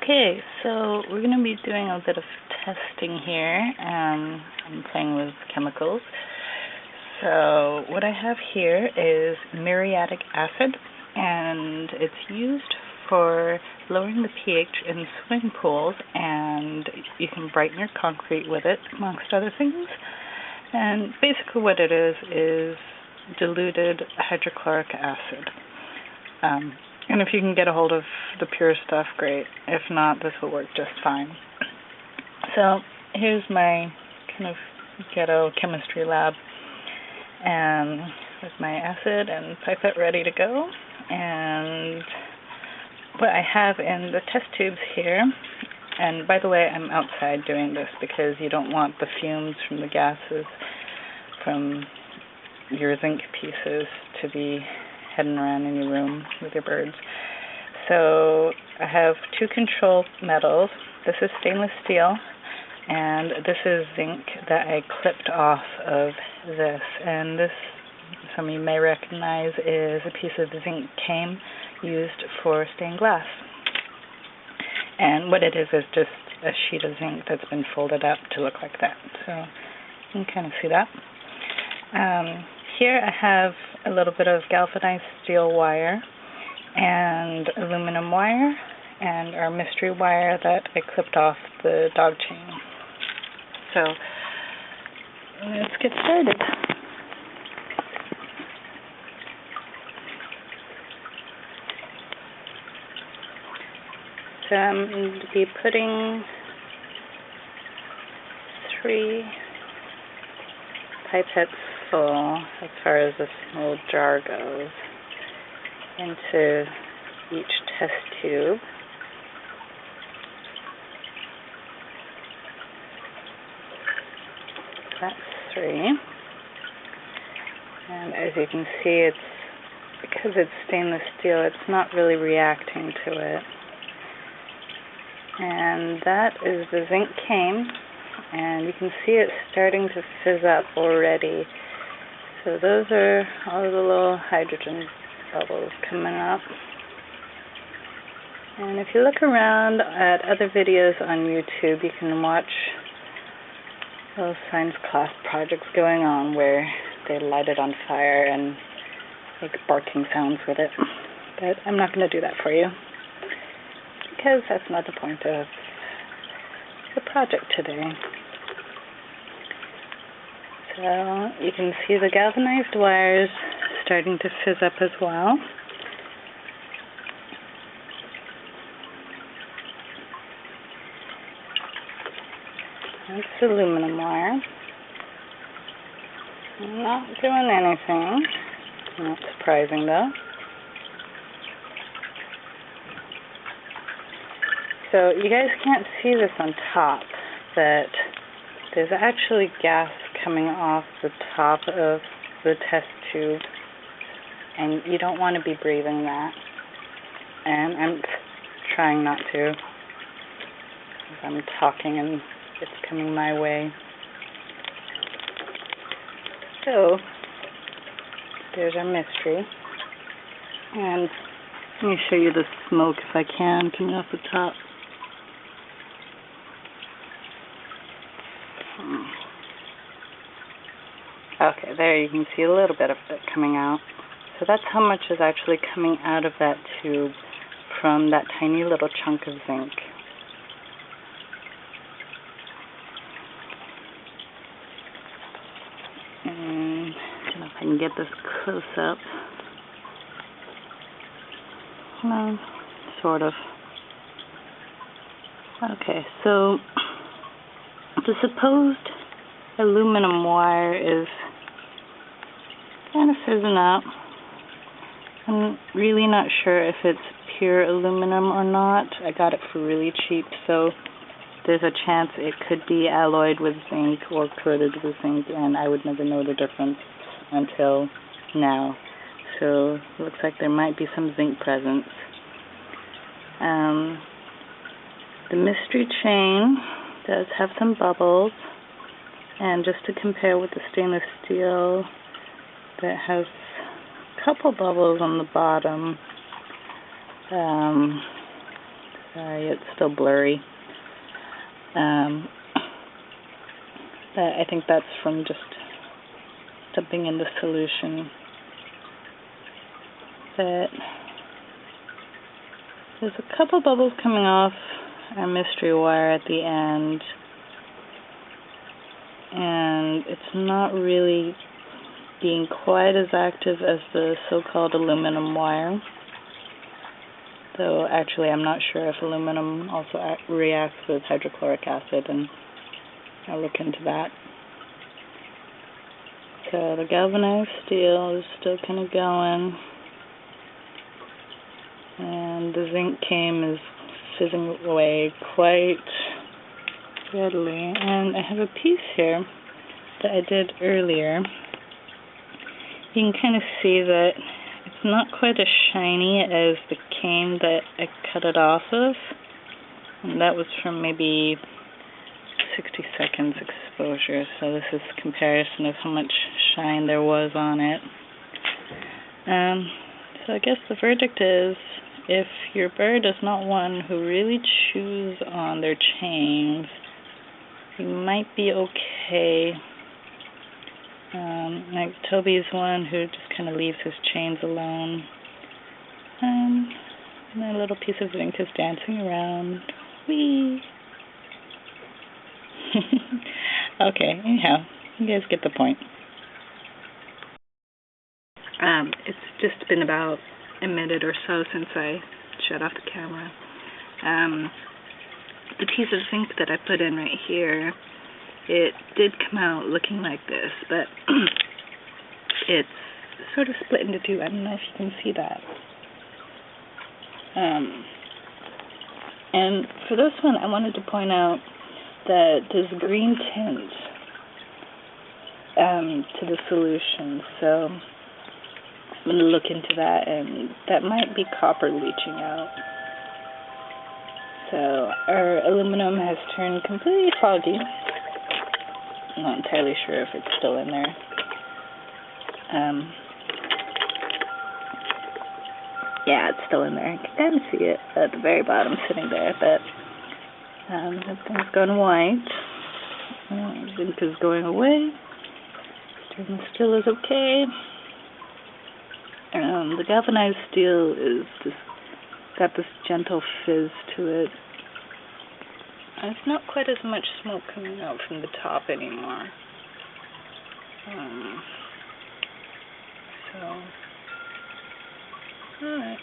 Okay, so we're going to be doing a bit of testing here. I'm playing with chemicals. So what I have here is muriatic acid, and it's used for lowering the pH in swimming pools, and you can brighten your concrete with it, amongst other things. And basically what it is diluted hydrochloric acid. And if you can get a hold of the pure stuff, great. If not, this will work just fine. So here's my kind of ghetto chemistry lab, and with my acid and pipette ready to go. And what I have in the test tubes here, and by the way, I'm outside doing this because you don't want the fumes from the gases from your zinc pieces to be heading around in your room with your birds. So I have two control metals. This is stainless steel, and this is zinc that I clipped off of this. And this, some of you may recognize, is a piece of zinc cane used for stained glass. And what it is just a sheet of zinc that's been folded up to look like that. So you can kind of see that. Here I have a little bit of galvanized steel wire and aluminum wire and our mystery wire that I clipped off the dog chain. So let's get started. So I'm going to be putting 3 pipettes full, as far as this little jar goes, into each test tube. That's 3. And as you can see, because it's stainless steel, it's not really reacting to it. And that is the zinc cane, and you can see it starting to fizz up already. So those are all the little hydrogen bubbles coming up. And if you look around at other videos on YouTube, you can watch those science class projects going on where they light it on fire and make barking sounds with it. But I'm not going to do that for you, because that's not the point of the project today. So you can see the galvanized wires starting to fizz up as well. That's aluminum wire. Not doing anything. Not surprising though. So you guys can't see this on top, but there's actually gas coming off the top of the test tube, and you don't want to be breathing that. And I'm trying not to, because I'm talking and it's coming my way. So there's our mystery, and let me show you the smoke if I can coming off the top. Okay, there you can see a little bit of it coming out. So that's how much is actually coming out of that tube from that tiny little chunk of zinc. And I don't know if I can get this close up. No, sort of. Okay, so the supposed aluminum wire is kind of fizzing up. I'm really not sure if it's pure aluminum or not. I got it for really cheap, so there's a chance it could be alloyed with zinc or coated with zinc, and I would never know the difference until now. So it looks like there might be some zinc present. The mystery chain does have some bubbles, and just to compare with the stainless steel, that has a couple bubbles on the bottom. Sorry, it's still blurry. But I think that's from just dumping in the solution. But there's a couple bubbles coming off our mystery wire at the end, and it's not really being quite as active as the so-called aluminum wire. Though actually I'm not sure if aluminum also reacts with hydrochloric acid, and I'll look into that. So the galvanized steel is still kind of going, and the zinc came is fizzing away quite readily. And I have a piece here that I did earlier. You can kind of see that it's not quite as shiny as the cane that I cut it off of, and that was from maybe 60 seconds exposure, so this is a comparison of how much shine there was on it. So I guess the verdict is, if your bird is not one who really chews on their chains, you might be okay. Like Toby's one who just kind of leaves his chains alone. And a little piece of zinc is dancing around. Whee! Okay, anyhow, you guys get the point. It's just been about a minute or so since I shut off the camera. The piece of zinc that I put in right here, it did come out looking like this, but it's sort of split into two. I don't know if you can see that. And for this one, I wanted to point out that there's a green tint to the solution, so I'm going to look into that, and that might be copper leaching out. So our aluminum has turned completely foggy. I'm not entirely sure if it's still in there. Yeah, it's still in there. I can kind of see it at the very bottom sitting there, but everything's gone white. Zinc is going away. Stainless steel is okay. The galvanized steel is just got this gentle fizz to it. There's not quite as much smoke coming out from the top anymore. Alright.